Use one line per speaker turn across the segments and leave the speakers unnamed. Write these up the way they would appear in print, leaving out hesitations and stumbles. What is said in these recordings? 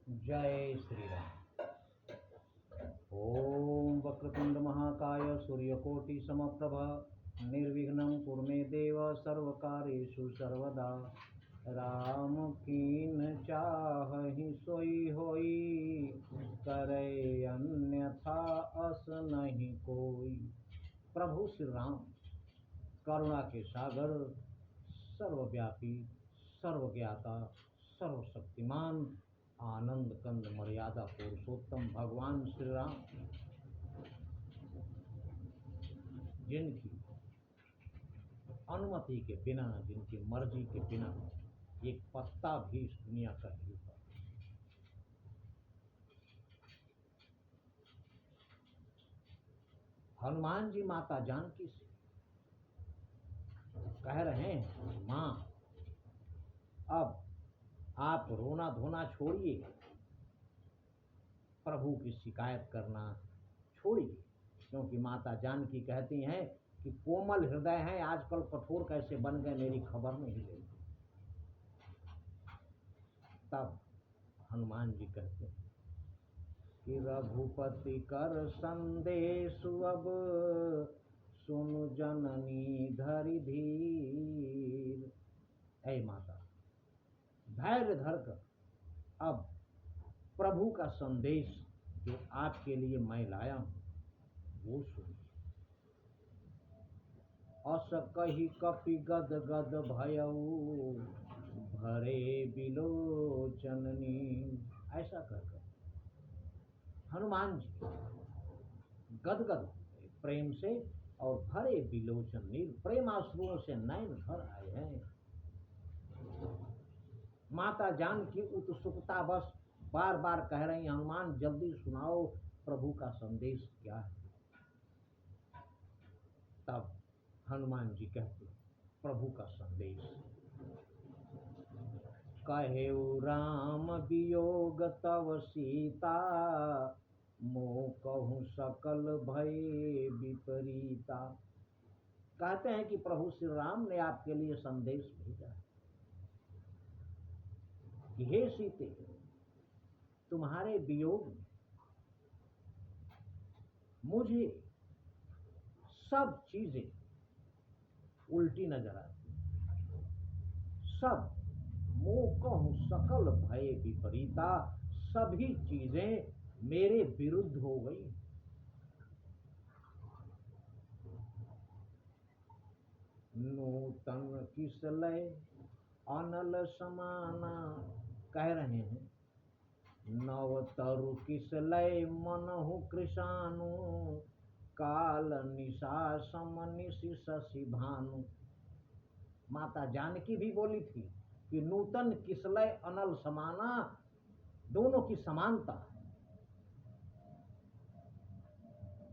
जय श्री राम। ओम वक्रतुंड महाकाय सूर्यकोटि समप्रभ निर्विघ्नं कुरु मे देव सर्वकार्येषु सर्वदा। राम कीन चाहि सोई होई, करे अन्यथा अस नहीं कोई। प्रभु श्री राम करुणा के सागर, सर्वव्यापी, सर्वज्ञाता, सर्वशक्तिमान, आनंद कंद मर्यादा पुरुषोत्तम भगवान श्री राम, जिनकी अनुमति के बिना, जिनकी मर्जी के बिना एक पत्ता भी इस दुनिया का हिलता। हनुमान जी माता जानकी से कह रहे हैं, माँ अब आप रोना धोना छोड़िए, प्रभु की शिकायत करना छोड़िए। क्योंकि माता जानकी कहती हैं कि कोमल हृदय हैं, आजकल कठोर कैसे बन गए मेरी खबर नहीं ले। तब हनुमान जी कहते हैं कि रघुपति कर संदेश अब, सुनु जननी धरि धीर। ऐ माता, धैर्य धरकर अब प्रभु का संदेश जो आपके लिए मैं लाया हूं वो सुनिए। अस कही कपि गद गद भयऊ, भरे बिलोचननी। ऐसा कहकर हनुमान जी गदगद प्रेम से और भरे बिलोचन नील, प्रेमाश्रुओं से नयन भर आए हैं। माता जानकी उत्सुकता बस बार बार कह रही, हनुमान जल्दी सुनाओ प्रभु का संदेश क्या है। तब हनुमान जी कहते प्रभु का संदेश, कहेउ राम वियोग तव सीता, मोह कहूँ सकल भय विपरीता। कहते हैं कि प्रभु श्री राम ने आपके लिए संदेश भेजा है कि हे सीते, तुम्हारे वियोग में मुझे सब चीजें उल्टी नजर आती, सब मोह कहूँ सकल भय विपरीता, सभी चीजें मेरे विरुद्ध हो गई। नूतन किस लय अनल समाना, कह रहे हैं नव तरु किस लय मनहु कृशानु, काल निशा सम निशि शशि भानु। माता जानकी भी बोली थी कि नूतन किसलय अनल समाना, दोनों की समानता है।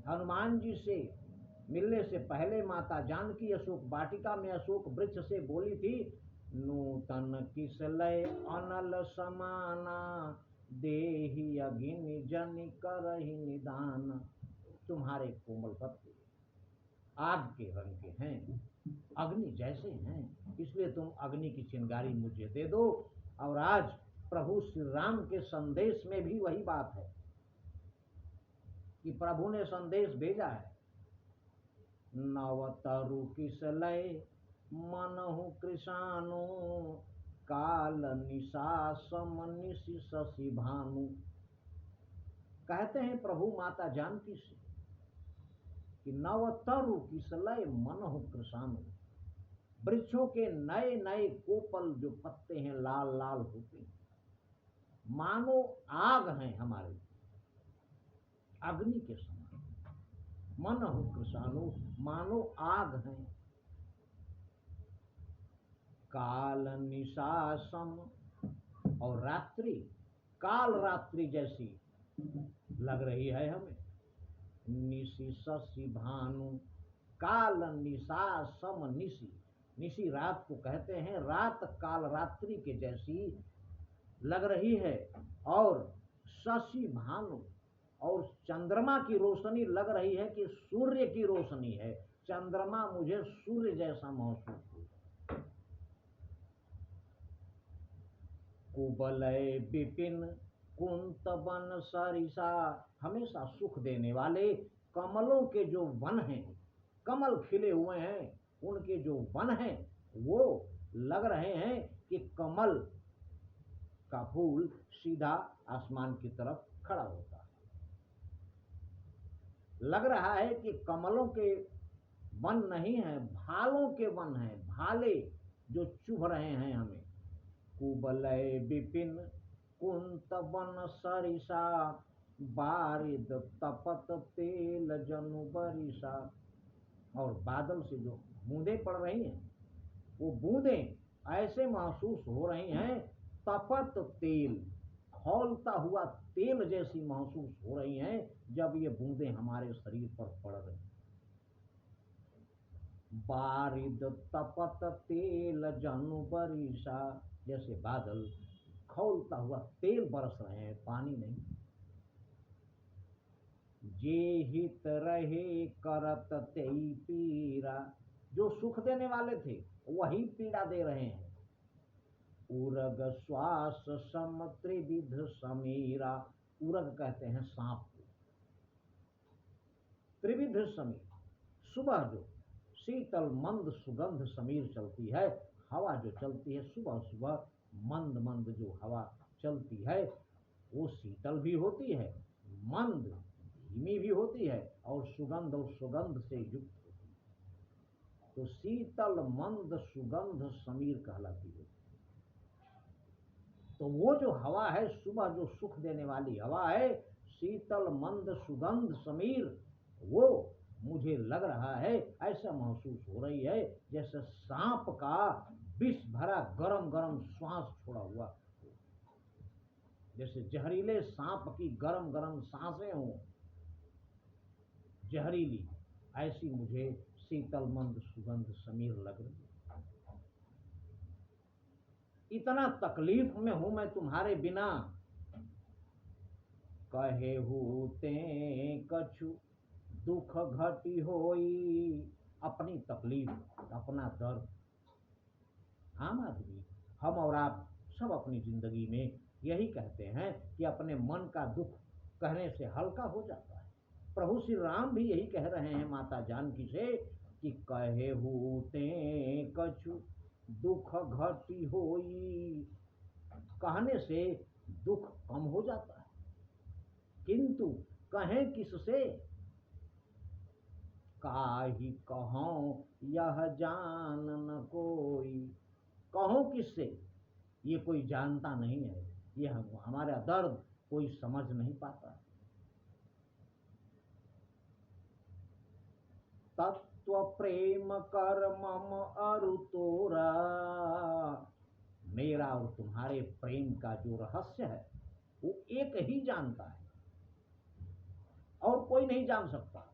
हनुमान जी से मिलने से पहले माता जानकी अशोक वाटिका में अशोक वृक्ष से बोली थी, नूतन किसलय अनल समाना, देहि अग्नि जनि करहि निदान। तुम्हारे कोमल पत्ते आग के रंग के हैं, अग्नि जैसे हैं, इसलिए तुम अग्नि की चिंगारी मुझे दे दो। और आज प्रभु श्री राम के संदेश में भी वही बात है कि प्रभु ने संदेश भेजा है, नव तरु किसलय मनहु कृशानु, काल निशा सम निशि शशि भानु। कहते हैं प्रभु माता जानकी से कि नव तरु किसलय मनहु कृशानु, वृक्षों के नए नए कोपल जो पत्ते हैं लाल लाल होते हैं, मानो आग हैं, हमारे अग्नि के समान। मनहु कृशानु, मानो आग हैं। काल निशा सम, और रात्रि काल रात्रि जैसी लग रही है हमें। निशि शशि भानु, काल निशा सम निशि, निशि रात को कहते हैं, रात काल रात्रि के जैसी लग रही है। और शशि भानु, और चंद्रमा की रोशनी लग रही है कि सूर्य की रोशनी है। चंद्रमा मुझे सूर्य जैसा महसूस हुआ। कुबलय विपिन कुंत वन सरिसा, हमेशा सुख देने वाले कमलों के जो वन हैं, कमल खिले हुए हैं, उनके जो वन हैं वो लग रहे हैं कि कमल का फूल सीधा आसमान की तरफ खड़ा होता है। लग रहा है कि कमलों के वन नहीं है, भालों के वन हैं, भाले जो चुभ रहे हैं हमें। कुबलय विपिन कुंत वन सरिसा, बारिद तपत तेल जनु बरिसा। और बादल से जो बूंदें पड़ रही हैं, वो बूंदें ऐसे महसूस हो रही हैं तपत तेल, खौलता हुआ तेल जैसी महसूस हो रही हैं जब ये बूंदें हमारे शरीर पर पड़ रही हैं। बारिद तपत तेल जनु बरिसा, जैसे बादल खौलता हुआ तेल बरस रहे हैं, पानी नहीं। जे हित रहे करत तेई पीरा, जो सुख देने वाले थे वही पीड़ा दे रहे हैं। उरग श्वास सम त्रिविध समीरा, उरग कहते हैं सांप को। त्रिविध समीर, सुबह जो शीतल मंद सुगंध समीर चलती है, हवा जो चलती है सुबह सुबह, मंद मंद जो हवा चलती है वो शीतल भी होती है, मंद धीमी भी होती है, और सुगंध से युक्त होती है। तो शीतल मंद सुगंध समीर कहलाती है। तो वो जो हवा है सुबह, जो सुख देने वाली हवा है, शीतल मंद सुगंध समीर, वो मुझे लग रहा है, ऐसा महसूस हो रही है जैसे सांप का विष भरा गरम गरम श्वास छोड़ा हुआ, जैसे जहरीले सांप की गरम गरम सांसें हों, जहरीली, ऐसी मुझे शीतल मंद सुगंध समीर लग रही है। इतना तकलीफ में हूं मैं तुम्हारे बिना। कहे ते कछु दुख घटी होई, अपनी तकलीफ, अपना दर्द। आम आदमी, हम और आप सब अपनी जिंदगी में यही कहते हैं कि अपने मन का दुख कहने से हल्का हो जाता है। प्रभु श्री राम भी यही कह रहे हैं माता जानकी से कि कहे ते कछु दुख घटी होई, कहने से दुख कम हो जाता है, किंतु कहें किससे? काहि कहूं यह जान न कोई, कहो किससे? ये कोई जानता नहीं है, ये हमारा दर्द कोई समझ नहीं पाता। तत्व प्रेम कर मम अरु तोरा, मेरा और तुम्हारे प्रेम का जो रहस्य है वो एक ही जानता है और कोई नहीं जान सकता।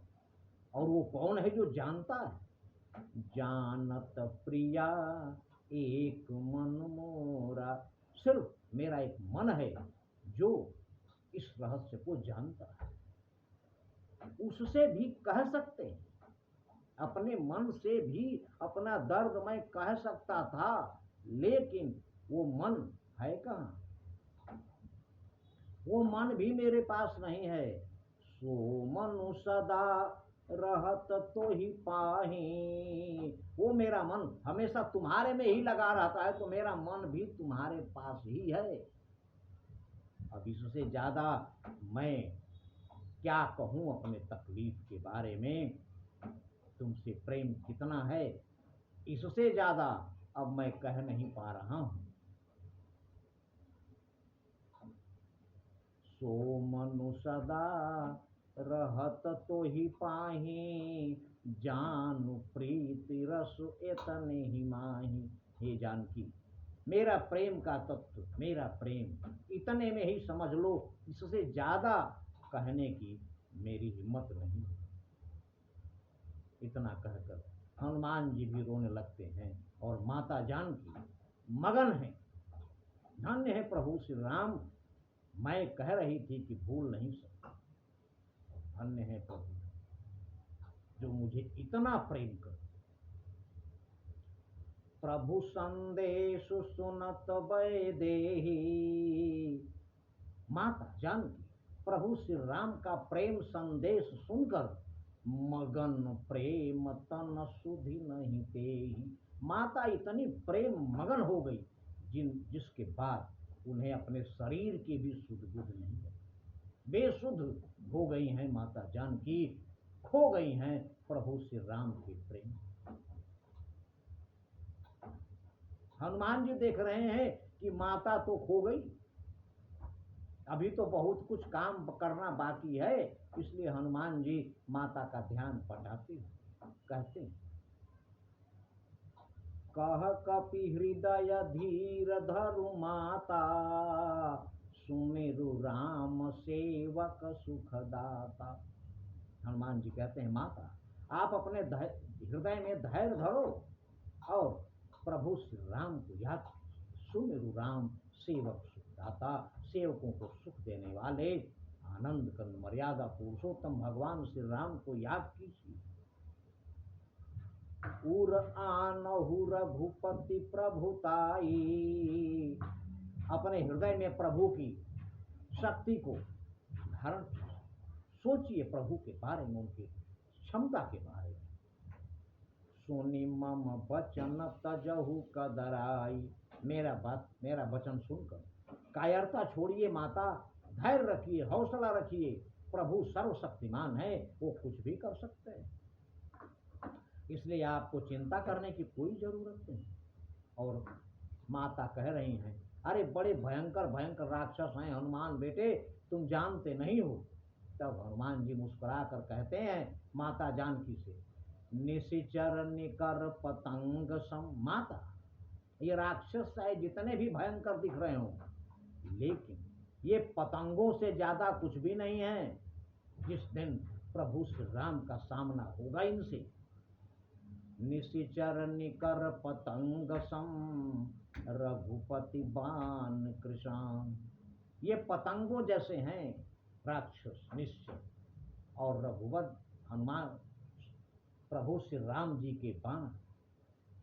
और वो कौन है जो जानता है? जानत प्रिया एक मन मोरा, सिर्फ मेरा एक मन है जो इस रहस्य को जानता है। उससे भी कह सकते हैं, अपने मन से भी अपना दर्द मैं कह सकता था, लेकिन वो मन है कहाँ? वो मन भी मेरे पास नहीं है। सो मनु सदा रहत तो ही पाही, वो मेरा मन हमेशा तुम्हारे में ही लगा रहता है, तो मेरा मन भी तुम्हारे पास ही है। अब इससे ज्यादा मैं क्या कहूं अपने तकलीफ के बारे में, तुमसे प्रेम कितना है इससे ज्यादा अब मैं कह नहीं पा रहा हूं। सो मनु सदा रहत तो ही पाही, जानु प्रीति रस एतने ही माही। हे जानकी, मेरा प्रेम का तत्व, मेरा प्रेम इतने में ही समझ लो, इससे ज्यादा कहने की मेरी हिम्मत नहीं। इतना कहकर हनुमान जी भी रोने लगते हैं और माता जानकी मगन है। धन्य है प्रभु श्री राम, मैं कह रही थी कि भूल नहीं सकता। धन्य है प्रभु जो मुझे इतना प्रेम कर। प्रभु संदेश सुनत वैदेही, माता जानकी प्रभु श्री राम का प्रेम संदेश सुनकर मगन प्रेम तन सुधि नहीं तेहि। माता इतनी प्रेम मगन हो गई जिसके बाद उन्हें अपने शरीर की भी सुध बुध नहीं है, बेसुध हो गई हैं माता जानकी, खो गई हैं प्रभु श्री राम के प्रेम। हनुमान जी देख रहे हैं कि माता तो खो गई, अभी तो बहुत कुछ काम करना बाकी है, इसलिए हनुमान जी माता का ध्यान पटाते हैं। कहते हैं कह कपि हृदय धीर धरु माता, सुमेरु राम सेवक सुखदाता। हनुमान जी कहते हैं माता आप अपने हृदय में धैर्य धरो और प्रभु श्री राम को याद कीजिए। सुमेरु राम सेवक सुखदाता, सेवकों को सुख देने वाले आनंद कंद मर्यादा पुरुषोत्तम भगवान श्री राम को याद कीजिए। उर आनहु रघुपति प्रभुताई, अपने हृदय में प्रभु की शक्ति को धारण कीजिए। सोचिए प्रभु के बारे में, उनकी क्षमता के बारे में। सुनि मम वचन तजहु कदराई, मेरा वचन सुनकर कायरता छोड़िए माता, धैर्य रखिए, हौसला रखिए। प्रभु सर्वशक्तिमान है, वो कुछ भी कर सकते हैं, इसलिए आपको चिंता करने की कोई जरूरत नहीं। और माता कह रही हैं अरे बड़े भयंकर भयंकर राक्षस हैं हनुमान बेटे, तुम जानते नहीं हो। तब हनुमान जी मुस्कुरा कर कहते हैं माता जानकी से, निशिचर निकर पतंग सम। माता ये राक्षस चाहे जितने भी भयंकर दिख रहे हो, लेकिन ये पतंगों से ज्यादा कुछ भी नहीं है। जिस दिन प्रभु श्री राम का सामना होगा इनसे, निशिचर निकर पतंग सम, रघुपति बाण कृशान। ये पतंगों जैसे हैं राक्षस निश्चय, और रघुवत हनुमान प्रभु श्री राम जी के बाण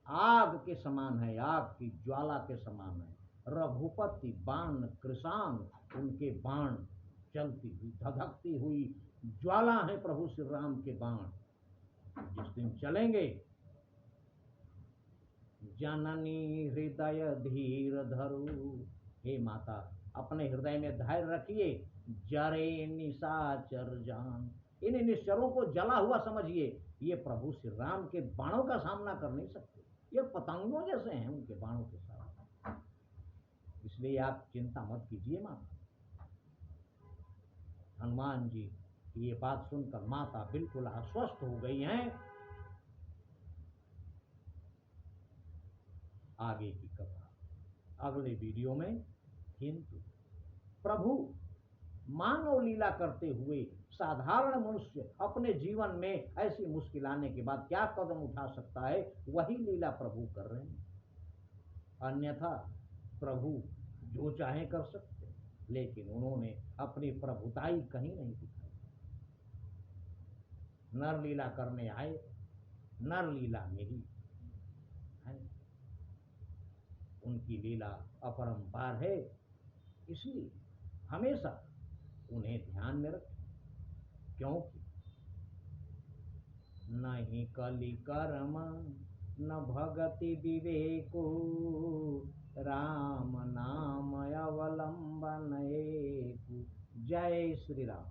आग के समान है, आग की ज्वाला के समान है। रघुपति बाण कृशान, उनके बाण चलती हुई धधकती हुई ज्वाला है प्रभु श्री राम के बाण। जिस दिन चलेंगे, जननी हृदय धीर धरु, हे माता अपने हृदय में धैर्य रखिए। जरे निशाचर जान, इन निश्चरों को जला हुआ समझिए, ये प्रभु श्री राम के बाणों का सामना कर नहीं सकते, ये पतंगों जैसे हैं उनके बाणों के साथ। इसलिए आप चिंता मत कीजिए माता। हनुमान जी ये बात सुनकर माता बिल्कुल आश्वस्त हो गई हैं। आगे की कथा अगले वीडियो में। किंतु प्रभु मानव लीला करते हुए साधारण मनुष्य अपने जीवन में ऐसी मुश्किल आने के बाद क्या कदम उठा सकता है, वही लीला प्रभु कर रहे हैं। अन्यथा प्रभु जो चाहे कर सकते, लेकिन उन्होंने अपनी प्रभुताई कहीं नहीं दिखाई। नर लीला करने आए, नर लीला मेरी है, उनकी लीला अपरंपार है, इसलिए हमेशा उन्हें ध्यान में रखें। क्योंकि नहीं कलि कर्म न भगति विवेको, राम नाम अवलंबन एक। जय श्री राम।